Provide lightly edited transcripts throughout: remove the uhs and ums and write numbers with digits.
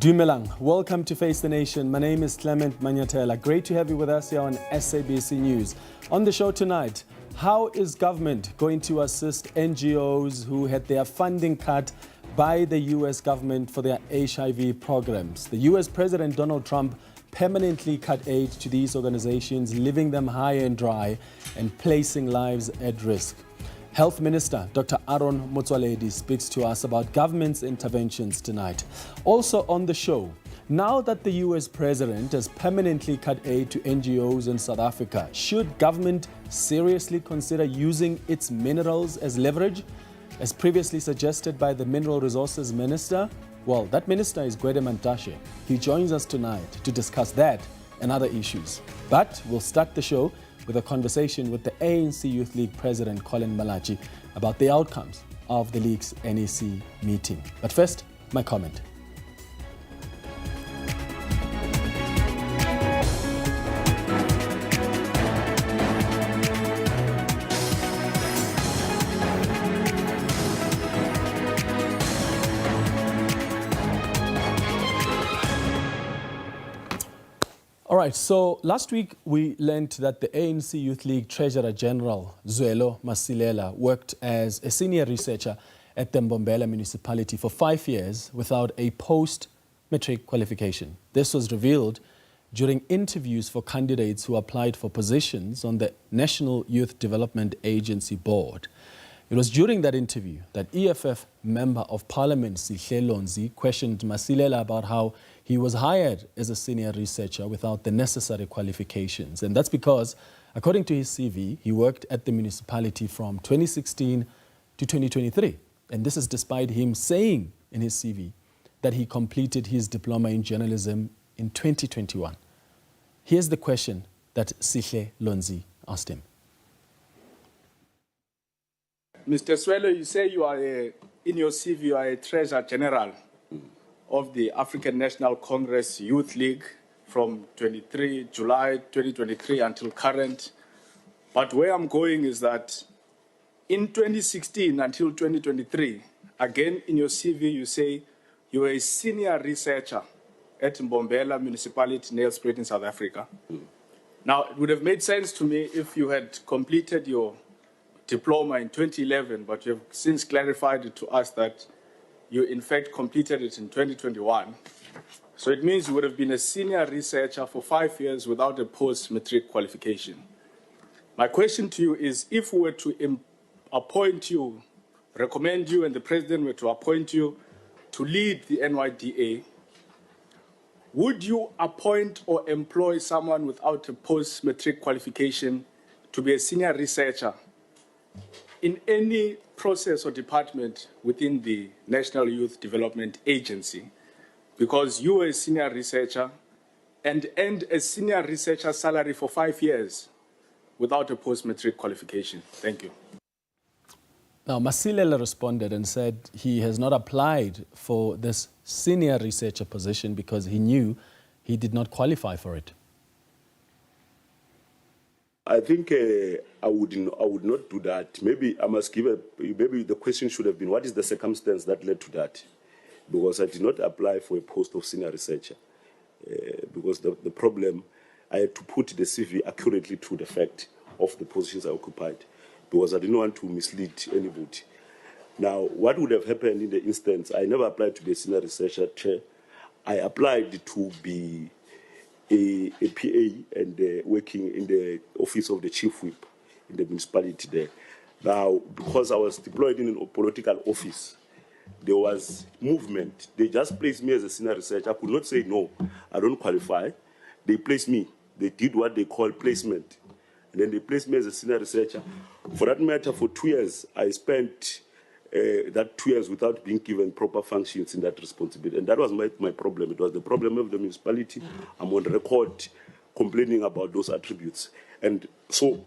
Dumelang, welcome to Face the Nation. My name is Clement Manyatela. Great to have you with us here on SABC News. On the show tonight, how is government going to assist NGOs who had their funding cut by the US government for their HIV programs? The US President Donald Trump permanently cut aid to these organizations, leaving them high and dry and placing lives at risk. Health Minister Dr. Aaron Motsoaledi speaks to us about government's interventions tonight. Also on the show, now that the US president has permanently cut aid to NGOs in South Africa, should government seriously consider using its minerals as leverage, as previously suggested by the Mineral Resources Minister? Well, that minister is Gwede Mantashe. He joins us tonight to discuss that and other issues. But we'll start the show with a conversation with the ANC Youth League President Colin Malachi about the outcomes of the league's NEC meeting. But first, my comment. All right, so last week we learned that the ANC Youth League Treasurer General Zwelo Masilela worked as a senior researcher at the Mbombela municipality for 5 years without a post-matric qualification. This was revealed during interviews for candidates who applied for positions on the National Youth Development Agency board. It was during that interview that EFF Member of Parliament Sihle Lonzi questioned Masilela about how he was hired as a senior researcher without the necessary qualifications. And that's because, according to his CV, he worked at the municipality from 2016 to 2023. And this is despite him saying in his CV that he completed his diploma in journalism in 2021. Here's the question that Sihle Lonzi asked him. Mr. Zwelo, you say you are in your CV, you are a Treasurer General of the African National Congress Youth League from July 2023 until current. But where I'm going is that in 2016 until 2023, again in your CV you say you were a senior researcher at Mbombela Municipality, Nelspruit in South Africa. Now, it would have made sense to me if you had completed your diploma in 2011, but you have since clarified it to us that you in fact completed it in 2021. So it means you would have been a senior researcher for 5 years without a post-matric qualification. My question to you is, if we were to appoint you, recommend you, and the president were to appoint you to lead the NYDA, would you appoint or employ someone without a post-matric qualification to be a senior researcher in any process or department within the National Youth Development Agency, because you were a senior researcher and earned a senior researcher salary for 5 years without a post-matric qualification? Thank you. Now, Masilela responded and said he has not applied for this senior researcher position because he knew he did not qualify for it. I think I would not do that. Maybe I must maybe the question should have been, what is the circumstance that led to that? Because I did not apply for a post of senior researcher. Because the problem, I had to put the CV accurately to the fact of the positions I occupied, because I didn't want to mislead anybody. Now, what would have happened in the instance, I never applied to be a senior researcher chair. I applied to be a PA and working in the office of the chief whip in the municipality there. Now, because I was deployed in a political office, there was movement. They just placed me as a senior researcher. I could not say, no, I don't qualify. They placed me. They did what they call placement. And then they placed me as a senior researcher. For that matter, for 2 years, I spent that 2 years without being given proper functions in that responsibility. And that was my problem. It was the problem of the municipality. I'm on record complaining about those attributes. And so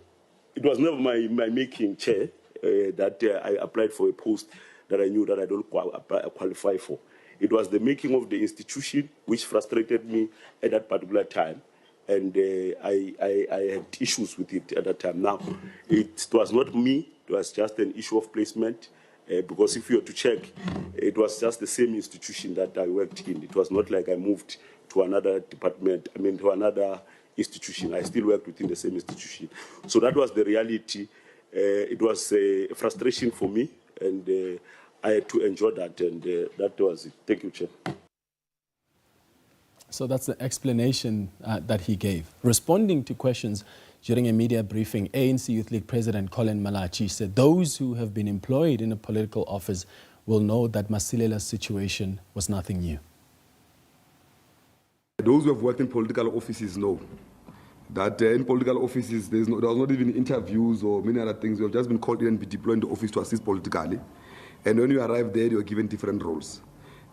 it was never my making, Chair, that I applied for a post that I knew that I don't qualify for. It was the making of the institution which frustrated me at that particular time. And I had issues with it at that time. Now, it was not me. It was just an issue of placement. Because if you were to check, it was just the same institution that I worked in. It was not like I moved to another department, to another institution. I still worked within the same institution. So that was the reality. It was a frustration for me, and I had to enjoy that, and that was it. Thank you, Chair. So that's the explanation that he gave. Responding to questions during a media briefing, ANC Youth League President Colin Malachi said those who have been employed in a political office will know that Masilela's situation was nothing new. Those who have worked in political offices know that in political offices there was not even interviews or many other things. You have just been called in and be deployed in the office to assist politically. And when you arrive there, you are given different roles.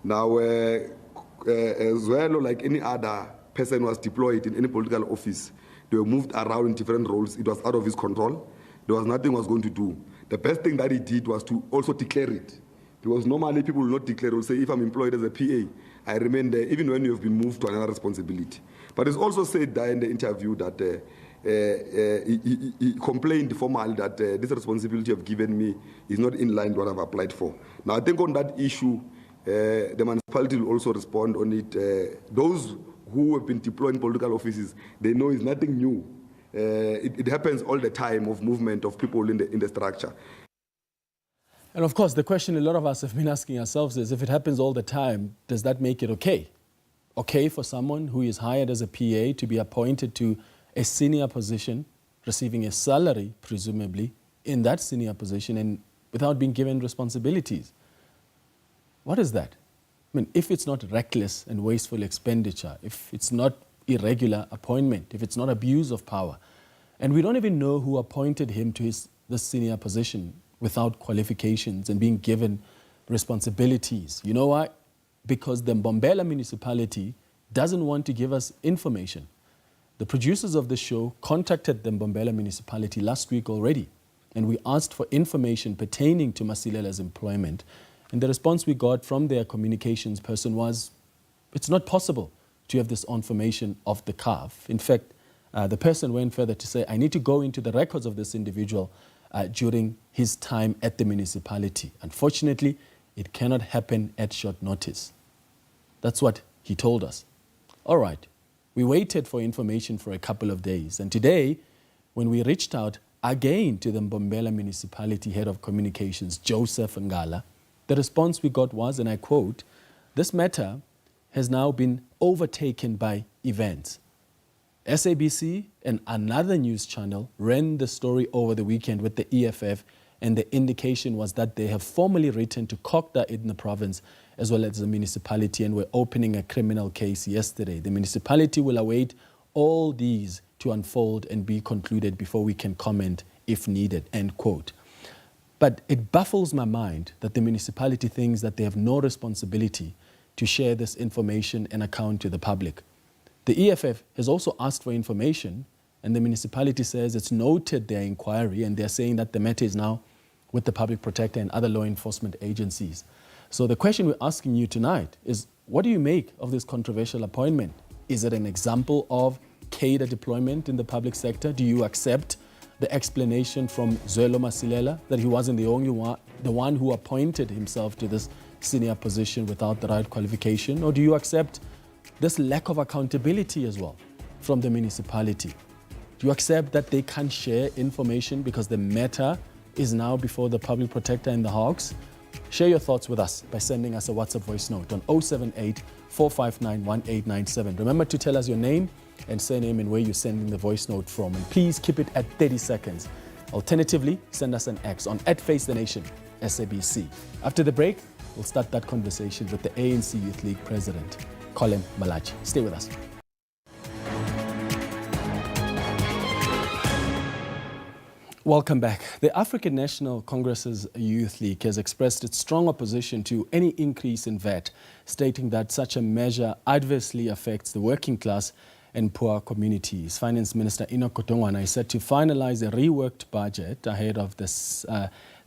Now, as well, like any other person who was deployed in any political office, they were moved around in different roles. It was out of his control. There was nothing he was going to do. The best thing that he did was to also declare it. Because normally people will not declare, will say, if I'm employed as a PA, I remain there, even when you have been moved to another responsibility. But it's also said there in the interview that he complained formally that this responsibility you have given me is not in line with what I've applied for. Now, I think on that issue, the municipality will also respond on it. Those who have been deployed in political offices, they know it's nothing new. It happens all the time of movement of people in the structure. And of course, the question a lot of us have been asking ourselves is, if it happens all the time, does that make it okay? Okay for someone who is hired as a PA to be appointed to a senior position, receiving a salary, presumably, in that senior position and without being given responsibilities? What is that? I mean, if it's not reckless and wasteful expenditure, if it's not irregular appointment, if it's not abuse of power, and we don't even know who appointed him to this senior position without qualifications and being given responsibilities. You know why? Because the Mbombela municipality doesn't want to give us information. The producers of the show contacted the Mbombela municipality last week already, and we asked for information pertaining to Masilela's employment. And the response we got from their communications person was, it's not possible to have this information off the cuff. In fact, the person went further to say, I need to go into the records of this individual during his time at the municipality. Unfortunately, it cannot happen at short notice. That's what he told us. All right, we waited for information for a couple of days. And today, when we reached out again to the Mbombela municipality head of communications, Joseph Ngala, the response we got was, and I quote, this matter has now been overtaken by events. SABC and another news channel ran the story over the weekend with the EFF, and the indication was that they have formally written to Kokda in the province as well as the municipality, and were opening a criminal case yesterday. The municipality will await all these to unfold and be concluded before we can comment if needed, end quote. But it baffles my mind that the municipality thinks that they have no responsibility to share this information and account to the public. The EFF has also asked for information, and the municipality says it's noted their inquiry, and they're saying that the matter is now with the public protector and other law enforcement agencies. So the question we're asking you tonight is, what do you make of this controversial appointment? Is it an example of cadre deployment in the public sector? Do you accept the explanation from Zwelo Masilela that he wasn't the only one, the one who appointed himself to this senior position without the right qualification? Or do you accept this lack of accountability as well from the municipality? Do you accept that they can't share information because the matter is now before the public protector and the Hawks? Share your thoughts with us by sending us a WhatsApp voice note on 078 459 1897. Remember to tell us your name and surname and where you're sending the voice note from. And please keep it at 30 seconds. Alternatively, send us an X on @FaceTheNation SABC. After the break, we'll start that conversation with the ANC Youth League President, Colin Malachi. Stay with us. Welcome back. The African National Congress's Youth League has expressed its strong opposition to any increase in VAT, stating that such a measure adversely affects the working class and poor communities. Finance Minister Enoch Kotongwana is set to finalize a reworked budget ahead of this,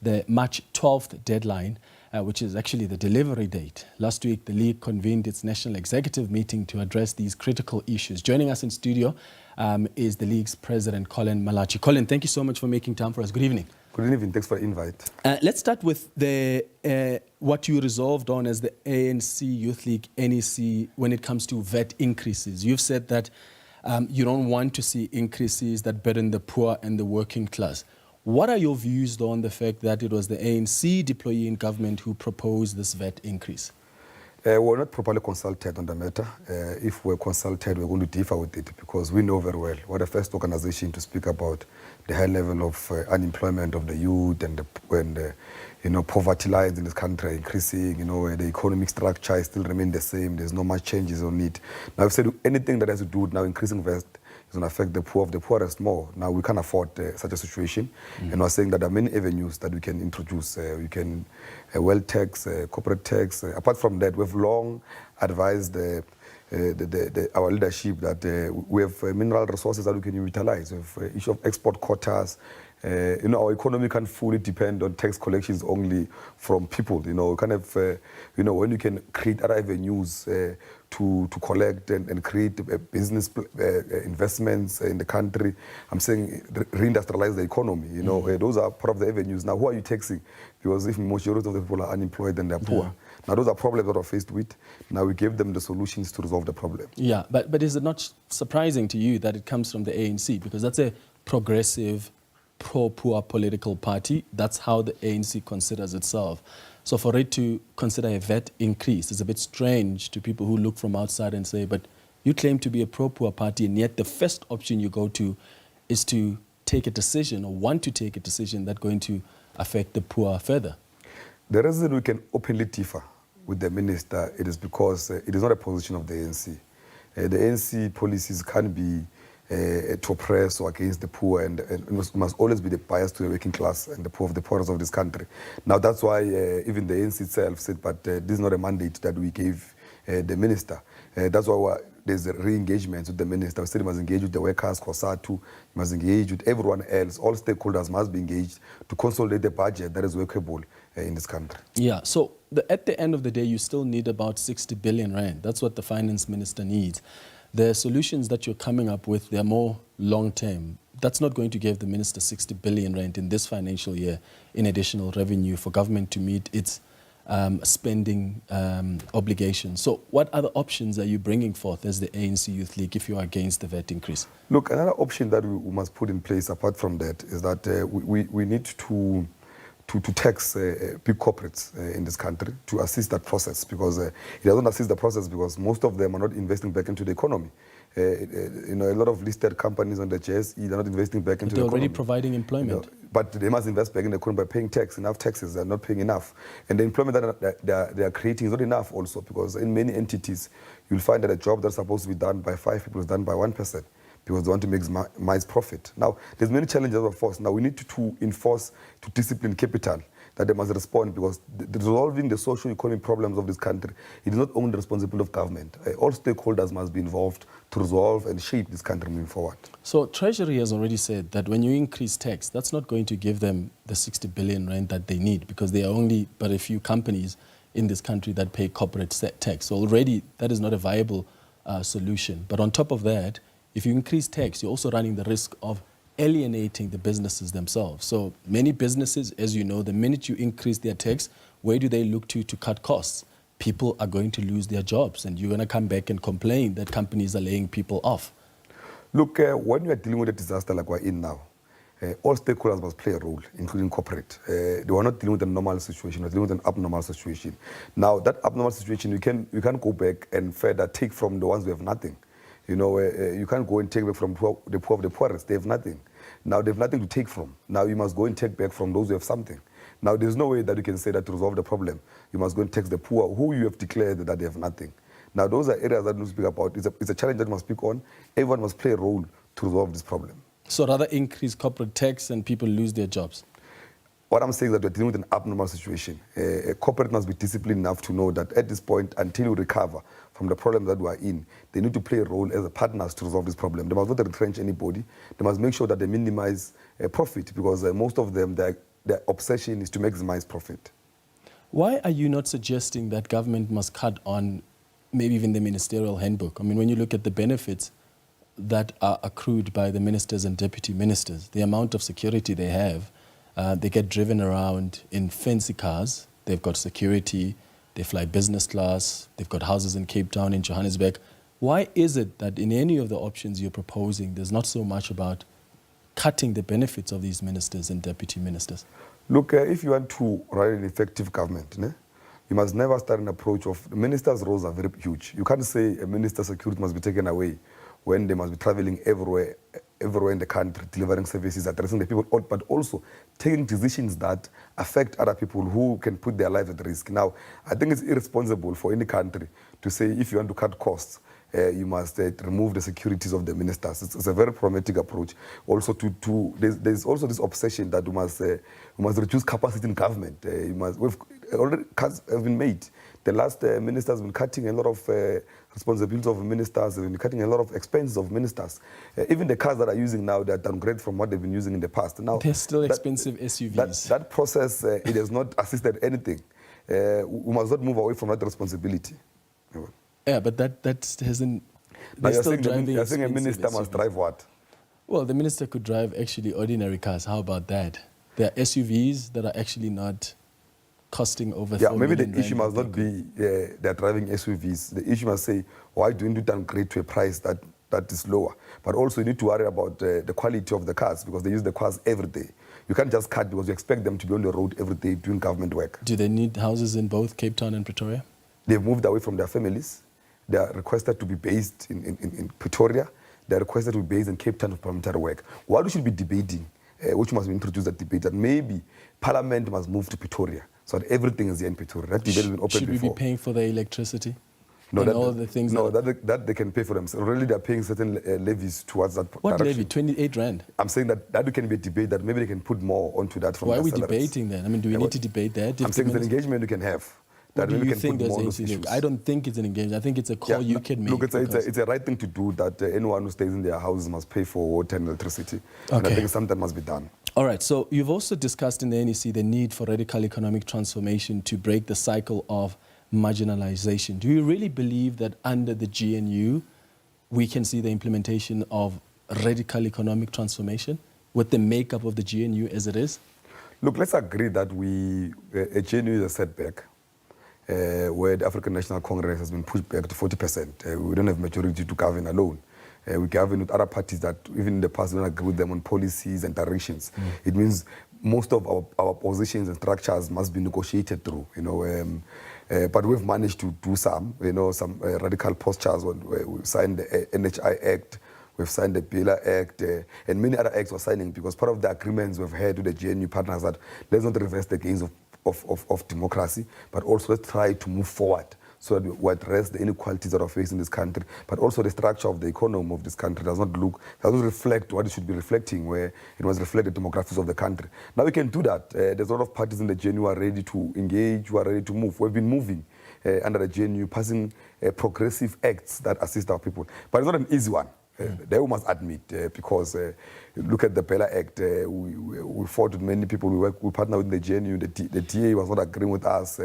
the March 12th deadline, which is actually the delivery date. Last week, the League convened its national executive meeting to address these critical issues. Joining us in studio is the League's President, Colin Malachi. Colin, thank you so much for making time for us. Good evening. Good evening, thanks for the invite. Let's start with the what you resolved on as the ANC Youth League, NEC, when it comes to VAT increases. You've said that you don't want to see increases that burden the poor and the working class. What are your views, though, on the fact that it was the ANC deployee in government who proposed this VAT increase? We're not properly consulted on the matter. If we're consulted, we're going to differ with it because we know very well we're the first organization to speak about the high level of unemployment of the youth and poverty lines in this country are increasing. The economic structure still remain the same. There's not much changes on it. Now, I've said anything that has to do with now increasing VAT is going to affect the poor of the poorest more. Now, we can't afford such a situation. And we're saying that there are many avenues that we can introduce. We can wealth tax, corporate tax. Apart from that, we've long advised our leadership that we have mineral resources that we can utilize. We have issue of export quotas. Our economy can't fully depend on tax collections only from people. When you can create other avenues to collect and create business investments in the country, I'm saying reindustrialize the economy. Those are part of the avenues. Now, who are you taxing? Because if majority of the people are unemployed and they're poor. Now, those are problems that are faced with. Now, we give them the solutions to resolve the problem. Yeah, but is it not surprising to you that it comes from the ANC? Because that's a progressive, pro-poor political party. That's how the ANC considers itself. So for it to consider a VAT increase is a bit strange to people who look from outside and say, but you claim to be a pro-poor party, and yet the first option you go to is to take a decision or want to take a decision that's going to affect the poor further. The reason we can openly differ with the minister, it is because it is not a position of the ANC. The ANC policies can't be to oppress or against the poor, and must always be the bias to the working class and the poor of the poorest of this country. Now, that's why even the ANC itself said, but this is not a mandate that we gave the minister. That's why there's a re-engagement with the minister. We said he must engage with the workers, COSATU, he must engage with everyone else. All stakeholders must be engaged to consolidate the budget that is workable in this country. Yeah, so at the end of the day, you still need about 60 billion rand. That's what the finance minister needs. The solutions that you're coming up with, they're more long-term. That's not going to give the minister 60 billion rand in this financial year in additional revenue for government to meet its spending obligations. So what other options are you bringing forth as the ANC Youth League if you are against the VAT increase? Look, another option that we must put in place apart from that is that we need to tax big corporates in this country to assist that process, because it doesn't assist the process because most of them are not investing back into the economy. A lot of listed companies on the JSE, they're not investing back into the economy. They're already providing employment. But they must invest back in the economy by paying tax, enough taxes. They're not paying enough. And the employment that they are creating is not enough also, because in many entities, you'll find that a job that's supposed to be done by 5 people is done by 1 person, because they want to maximize profit. Now, there's many challenges of force. Now, we need to enforce, to discipline capital, that they must respond, because resolving the socio-economic problems of this country, it is not only the responsibility of government. All stakeholders must be involved to resolve and shape this country moving forward. So Treasury has already said that when you increase tax, that's not going to give them the 60 billion rand that they need, because there are only but a few companies in this country that pay corporate tax. So already that is not a viable solution. But on top of that, if you increase tax, you're also running the risk of alienating the businesses themselves. So many businesses, as you know, the minute you increase their tax, where do they look to cut costs? People are going to lose their jobs, and you're going to come back and complain that companies are laying people off. Look, when you are dealing with a disaster like we're in now, all stakeholders must play a role, including corporate. They are not dealing with a normal situation, we're dealing with an abnormal situation. Now, that abnormal situation, you can go back and further take from the ones who have nothing. You can't go and take back from the poor of the poorest. They have nothing. Now, they have nothing to take from. Now, you must go and take back from those who have something. Now, there's no way that you can say that to resolve the problem. You must go and tax the poor, who you have declared that they have nothing. Now, those are areas that we speak about. It's a challenge that we must speak on. Everyone must play a role to resolve this problem. So rather increase corporate tax and people lose their jobs? What I'm saying is that we're dealing with an abnormal situation. A corporate must be disciplined enough to know that at this point, until we recover from the problem that we are in, they need to play a role as partners to resolve this problem. They must not retrench anybody. They must make sure that they minimize profit, because most of them, their obsession is to maximize profit. Why are you not suggesting that government must cut on maybe even the ministerial handbook? I mean, when you look at the benefits that are accrued by the ministers and deputy ministers, the amount of security they have, They get driven around in fancy cars. They've got security. They fly business class. They've got houses in Cape Town, in Johannesburg. Why is it that in any of the options you're proposing, there's not so much about cutting the benefits of these ministers and deputy ministers? Look, if you want to run an effective government, you must never start an approach of ministers' roles are very huge. You can't say a minister's security must be taken away when they must be traveling everywhere in the country, delivering services, addressing the people, but also taking decisions that affect other people who can put their lives at risk. Now, I think it's irresponsible for any country to say if you want to cut costs, you must remove the securities of the ministers. It's a very problematic approach. Also, there's also this obsession that we must reduce capacity in government. Already cuts have been made. The last ministers have been cutting a lot of responsibilities of ministers, they've been cutting a lot of expenses of ministers. Even the cars that are using now, they're downgraded from what they've been using in the past. Now, they're still expensive SUVs. That process, it has not assisted anything. We must not move away from that responsibility. Yeah, but that hasn't... Now you're saying a minister must drive what? Well, the minister could drive actually ordinary cars. How about that? There are SUVs that are actually not costing over 4 maybe million the issue must not be they're driving SUVs. The issue must say, why do you need to downgrade to a price that is lower? But also you need to worry about the quality of the cars because they use the cars every day. You can't just cut because you expect them to be on the road every day doing government work. Do they need houses in both Cape Town and Pretoria? They've moved away from their families. They are requested to be based in Pretoria. They are requested to be based in Cape Town for parliamentary work. What we should be debating, which must be introduced that debate, that maybe Parliament must move to Pretoria so that everything is here in Pretoria. That debate has been open Should before. we be paying for the electricity? No, and all the things that they can pay for themselves. Really, they are paying certain levies towards that What direction. levy? 28 rand? I'm saying that can be a debate that maybe they can put more onto that from Why their are we salaries. debating then? I mean, do we need to debate that? I'm saying it's an engagement we can have. That Do maybe you can think put there's more on those anything? issues. I don't think it's an engagement. I think it's a call you can make. Look, it's a right thing to do that anyone who stays in their houses must pay for water and electricity. Okay. And I think something must be done. All right, so you've also discussed in the NEC the need for radical economic transformation to break the cycle of marginalization. Do you really believe that under the GNU we can see the implementation of radical economic transformation with the makeup of the GNU as it is? Look, let's agree that a GNU is a setback. Where the African National Congress has been pushed back to 40%. We don't have majority to govern alone. We govern with other parties that even in the past we don't agree with them on policies and directions. It means most of our positions and structures must be negotiated through, but we've managed to do some radical postures. We signed the NHI Act, we've signed the BELA Act, and many other acts we're signing because part of the agreements we've had with the GNU partners that let's not reverse the gains of democracy, but also let's try to move forward so that we address the inequalities that are facing this country, but also the structure of the economy of this country doesn't reflect what it should be reflecting, where it must reflect the demographics of the country. Now we can do that. There's a lot of parties in the GNU who are ready to engage, who are ready to move. We've been moving under the GNU, passing progressive acts that assist our people. But it's not an easy one. They we must admit, because look at the BELA Act. We fought with many people. We partnered with the GNU. The TA was not agreeing with us.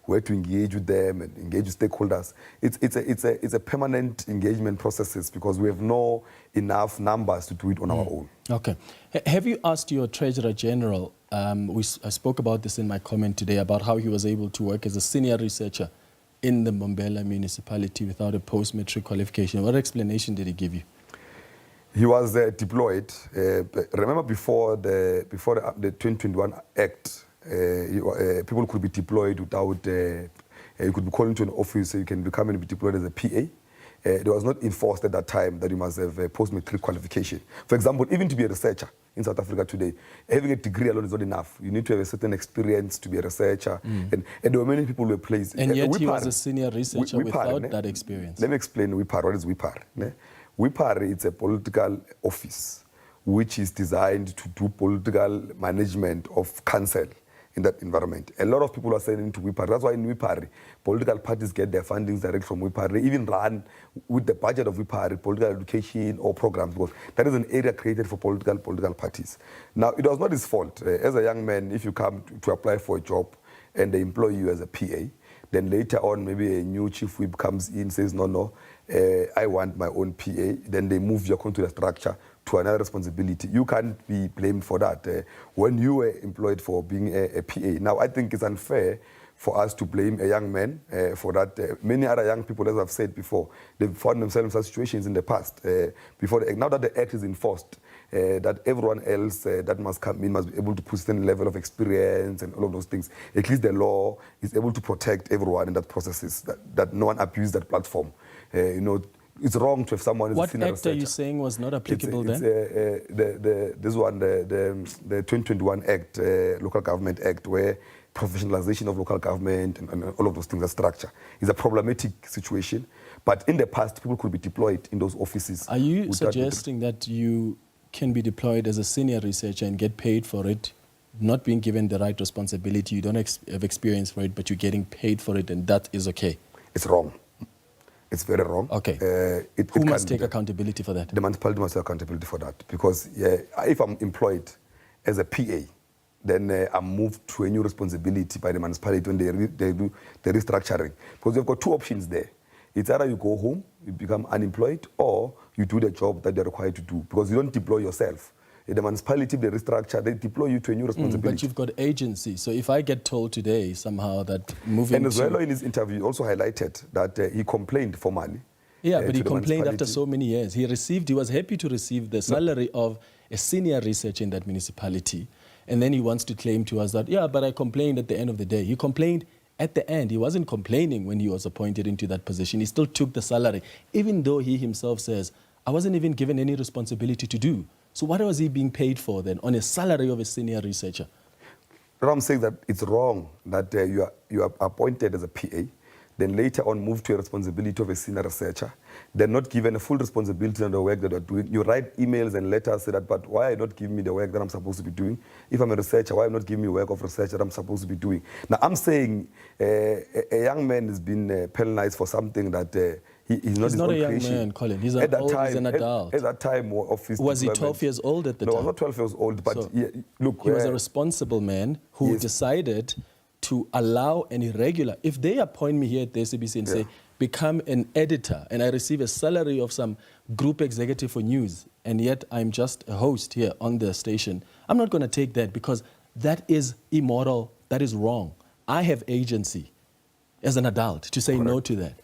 We had to engage with them and engage with stakeholders. It's a permanent engagement process because we have no enough numbers to do it on our own. Okay. Have you asked your Treasurer General? I spoke about this in my comment today about how he was able to work as a senior researcher in the Mbombela municipality without a post-matric qualification. What explanation did he give you? He was deployed. Remember before the 2021 Act, people could be deployed without, you could be called into an office, so you can become and be deployed as a PA. It was not enforced at that time that you must have a post-matric qualification. For example, even to be a researcher in South Africa today, having a degree alone is not enough. You need to have a certain experience to be a researcher. And there were many people who were placed. And yet he was a senior researcher without that experience. Let me explain WIPAR. What is WIPAR? WIPAR is a political office which is designed to do political management of council in that environment. A lot of people are sending to WIPAR. That's why in WIPAR, political parties get their fundings direct from WIPAR. They even run with the budget of WIPAR, political education or programs, because that is an area created for political parties. Now, it was not his fault. As a young man, if you come to apply for a job and they employ you as a PA, then later on, maybe a new chief whip comes in, says, no, I want my own PA. Then they move you according to the structure to another responsibility, you can't be blamed for that. When you were employed for being a PA. Now, I think it's unfair for us to blame a young man for that. Many other young people, as I've said before, they've found themselves in such situations in the past. Now that the act is enforced, that everyone else that must come in must be able to put certain level of experience and all of those things. At least the law is able to protect everyone in that process, that no one abuse that platform. It's wrong to have someone as a senior researcher. What act are you saying was not applicable then? This one, the 2021 Act, Local Government Act, where professionalization of local government and all of those things are structure. It's a problematic situation. But in the past, people could be deployed in those offices. Are you suggesting that you can be deployed as a senior researcher and get paid for it, not being given the right responsibility? You don't have experience for it, but you're getting paid for it, and that is okay? It's wrong. It's very wrong. Okay. Who must take accountability for that? The municipality must take accountability for that. Because if I'm employed as a PA, then I'm moved to a new responsibility by the municipality when they do the restructuring. Because you've got two options there. It's either you go home, you become unemployed, or you do the job that they're required to do. Because you don't deploy yourself. The municipality, they restructure, they deploy you to a new responsibility. But you've got agency. So if I get told today somehow that moving And Zwelo in his interview also highlighted that he complained for money. Yeah, but he complained after so many years. He was happy to receive the salary of a senior researcher in that municipality. And then he wants to claim to us that, yeah, but I complained at the end of the day. He complained at the end. He wasn't complaining when he was appointed into that position. He still took the salary, even though he himself says, I wasn't even given any responsibility to do. So what was he being paid for then on a salary of a senior researcher? I'm saying that it's wrong that you are appointed as a PA, then later on moved to a responsibility of a senior researcher. They're not given a full responsibility on the work that they're doing. You write emails and letters say that, but why are you not giving me the work that I'm supposed to be doing? If I'm a researcher, why are you not giving me work of research that I'm supposed to be doing? Now, I'm saying a young man has been penalized for something that he's not a young man, Colin. He's an adult. At that time, was he 12 years old at the time? No, I was not 12 years old, but so look. He was a responsible man who decided to allow an irregular. If they appoint me here at the SABC and say, become an editor, and I receive a salary of some group executive for news, and yet I'm just a host here on the station, I'm not going to take that because that is immoral, that is wrong. I have agency as an adult to say no to that.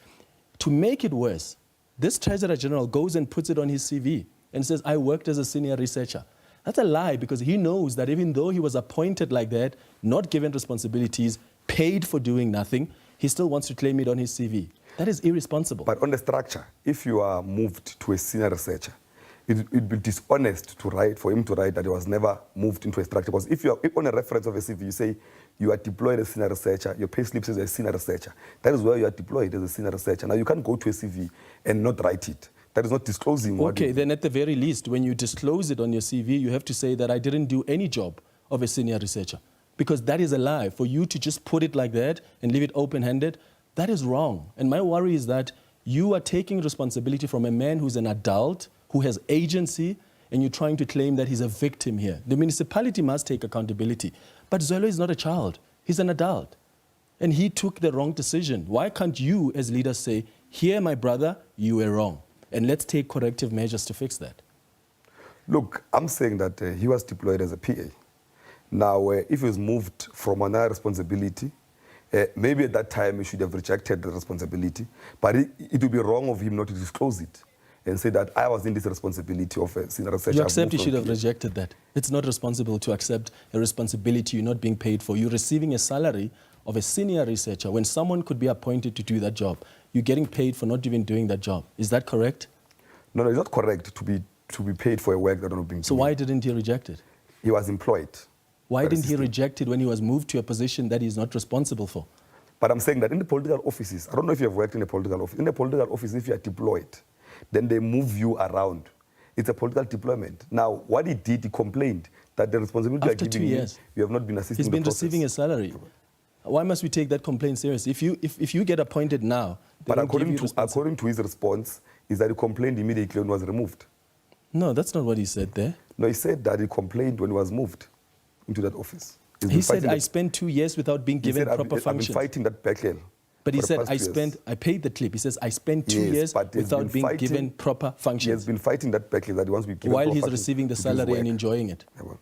To make it worse, this Treasurer General goes and puts it on his CV and says, I worked as a senior researcher. That's a lie because he knows that even though he was appointed like that, not given responsibilities, paid for doing nothing, he still wants to claim it on his CV. That is irresponsible. But on the structure, if you are moved to a senior researcher, it would be dishonest for him to write that he was never moved into a structure. Because if on a reference of a CV, you say you are deployed as a senior researcher, your payslip says a senior researcher. That is where you are deployed as a senior researcher. Now, you can't go to a CV and not write it. That is not disclosing what Okay, then at the very least, when you disclose it on your CV, you have to say that I didn't do any job of a senior researcher. Because that is a lie. For you to just put it like that and leave it open-handed, that is wrong. And my worry is that you are taking responsibility from a man who's an adult, who has agency, and you're trying to claim that he's a victim here. The municipality must take accountability. But Zwelo is not a child. He's an adult. And he took the wrong decision. Why can't you, as leaders, say, here, my brother, you were wrong, and let's take corrective measures to fix that? Look, I'm saying that he was deployed as a PA. Now, if he was moved from another responsibility, maybe at that time he should have rejected the responsibility, but it would be wrong of him not to disclose it and say that I was in this responsibility of a senior researcher. You accept he should have rejected that. It's not responsible to accept a responsibility you're not being paid for. You're receiving a salary of a senior researcher when someone could be appointed to do that job. You're getting paid for not even doing that job. Is that correct? No, it's not correct to be paid for a work that not being paid. So why didn't he reject it? He was employed. Why didn't he reject it when he was moved to a position that he's not responsible for? But I'm saying that in the political offices, I don't know if you have worked in a political office. In a political office, if you are deployed, then they move you around. It's a political deployment. Now, what he did, he complained that the responsibility After 2 years, you have not been assisting. He's been receiving a salary. Why must we take that complaint seriously? If you get appointed now, but according to his response, is that he complained immediately when he was removed. No, that's not what he said there. No, he said that he complained when he was moved into that office. He said, I spent 2 years without being given proper functions. I've been fighting that battle But he for the said, past 2 years. I paid the clip. He says, I spent 2 Yes, years but he's without been being fighting- given proper He has functions been fighting that backlash that he wants to be given while proper he's functions receiving the to do his salary and work. enjoying it. Yeah, well.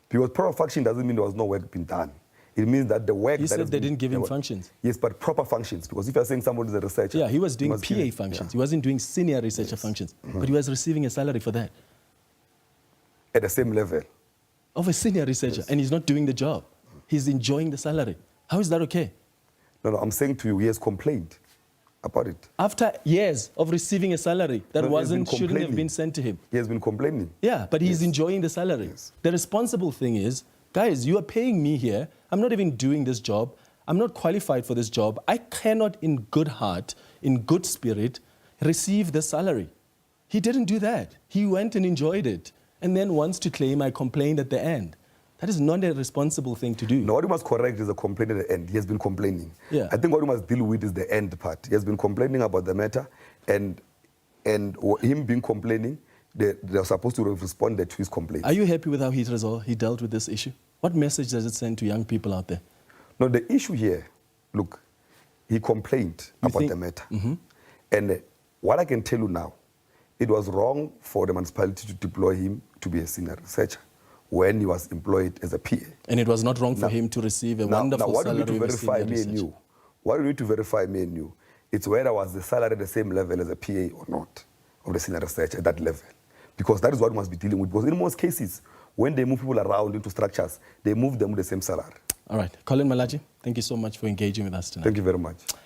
Because proper function doesn't mean there was no work being done. It means that the work You that said has they been- didn't give him Yeah, well. functions. Yes, but proper functions. Because if you're saying somebody is a researcher, Yeah, he was doing must PA give- functions. yeah. He wasn't doing senior researcher functions. But he was receiving a salary for that, At the same level. of a senior researcher, and he's not doing the job. He's enjoying the salary. How is that okay? No, I'm saying to you, he has complained about it. After years of receiving a salary that No, he has been shouldn't have complaining. been sent to him. He has been complaining. Yeah, but he's Yes. enjoying the salary. Yes. The responsible thing is, guys, you are paying me here. I'm not even doing this job. I'm not qualified for this job. I cannot, in good heart, in good spirit, receive the salary. He didn't do that. He went and enjoyed it, and then wants to claim I complained at the end. That is not a responsible thing to do. No, what you must correct is the complaint at the end. He has been complaining. Yeah. I think what you must deal with is the end part. He has been complaining about the matter, and him being complaining, they're supposed to have responded to his complaint. Are you happy with how he dealt with this issue? What message does it send to young people out there? No, the issue here, look, he complained about think- the matter. And what I can tell you now, it was wrong for the municipality to deploy him to be a senior researcher when he was employed as a PA. And it was not wrong for Now- him to receive a Now, wonderful what we salary need to of a verify, senior me and researcher. you, what we need to verify, me and you, it's whether was the salary at the same level as a PA or not, of the senior researcher at that level. Because that is what we must be dealing with. Because in most cases, when they move people around into structures, they move them with the same salary. All right. Colin Malachi, thank you so much for engaging with us tonight. Thank you very much.